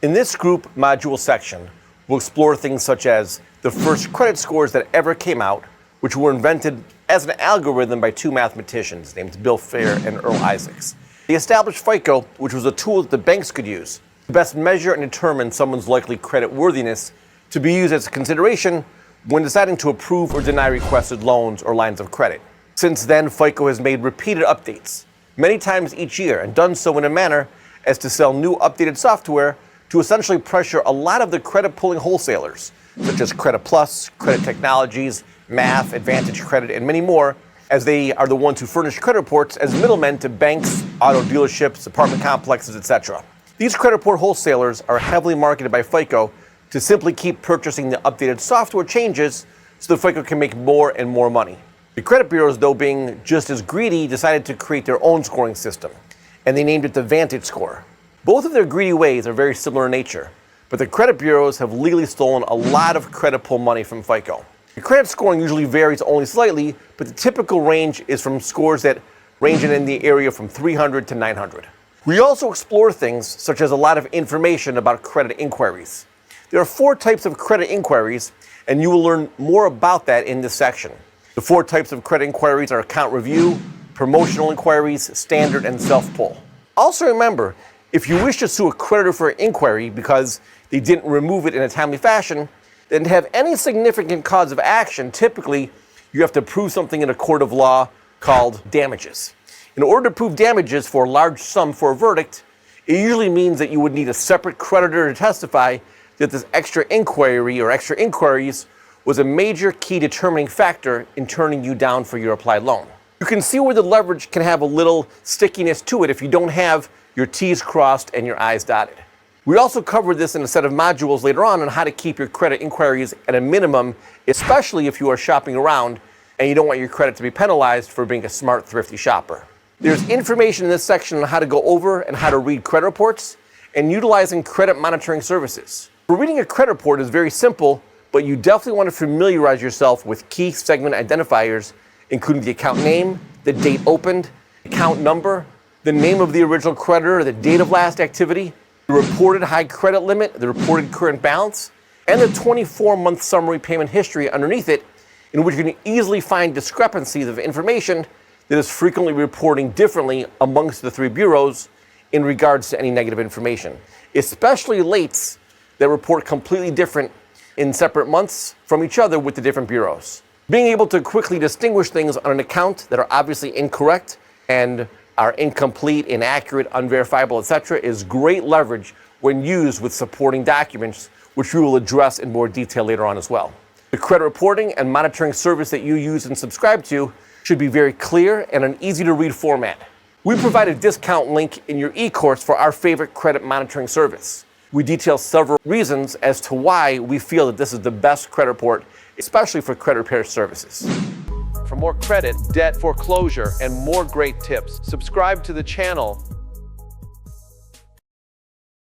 In this group module section, we'll explore things such as the first credit scores that ever came out, which were invented as an algorithm by two mathematicians named Bill Fair and Earl Isaacs. They established FICO, which was a tool that the banks could use to best measure and determine someone's likely credit worthiness to be used as a consideration when deciding to approve or deny requested loans or lines of credit. Since then, FICO has made repeated updates, many times each year, and done so in a manner as to sell new updated software to essentially pressure a lot of the credit-pulling wholesalers, such as Credit Plus, Credit Technologies, Math, Advantage Credit, and many more, as they are the ones who furnish credit reports as middlemen to banks, auto dealerships, apartment complexes, etc. These credit report wholesalers are heavily marketed by FICO to simply keep purchasing the updated software changes so that FICO can make more and more money. The credit bureaus, though being just as greedy, decided to create their own scoring system, and they named it the VantageScore. Both of their greedy ways are very similar in nature, but the credit bureaus have legally stolen a lot of credit pull money from FICO. The credit scoring usually varies only slightly, but the typical range is from scores that range in the area from 300 to 900. We also explore things such as a lot of information about credit inquiries. There are 4 types of credit inquiries, and you will learn more about that in this section. The 4 types of credit inquiries are account review, promotional inquiries, standard, and self-pull. Also remember, if you wish to sue a creditor for an inquiry because they didn't remove it in a timely fashion, then to have any significant cause of action, typically you have to prove something in a court of law called damages. In order to prove damages for a large sum for a verdict, it usually means that you would need a separate creditor to testify that this extra inquiry or extra inquiries was a major key determining factor in turning you down for your applied loan. You can see where the leverage can have a little stickiness to it if you don't have your T's crossed and your I's dotted. We also covered this in a set of modules later on how to keep your credit inquiries at a minimum, especially if you are shopping around and you don't want your credit to be penalized for being a smart, thrifty shopper. There's information in this section on how to go over and how to read credit reports and utilizing credit monitoring services. Reading a credit report is very simple, but you definitely want to familiarize yourself with key segment identifiers, including the account name, the date opened, account number, the name of the original creditor, the date of last activity, the reported high credit limit, the reported current balance, and the 24-month summary payment history underneath it, in which you can easily find discrepancies of information that is frequently reporting differently amongst the 3 bureaus in regards to any negative information, especially lates that report completely different in separate months from each other with the different bureaus. Being able to quickly distinguish things on an account that are obviously incorrect and are incomplete, inaccurate, unverifiable, etc. is great leverage when used with supporting documents, which we will address in more detail later on as well. The credit reporting and monitoring service that you use and subscribe to should be very clear and an easy-to-read format. We provide a discount link in your e-course for our favorite credit monitoring service. We detail several reasons as to why we feel that this is the best credit report, especially for credit repair services. For more credit, debt, foreclosure, and more great tips, subscribe to the channel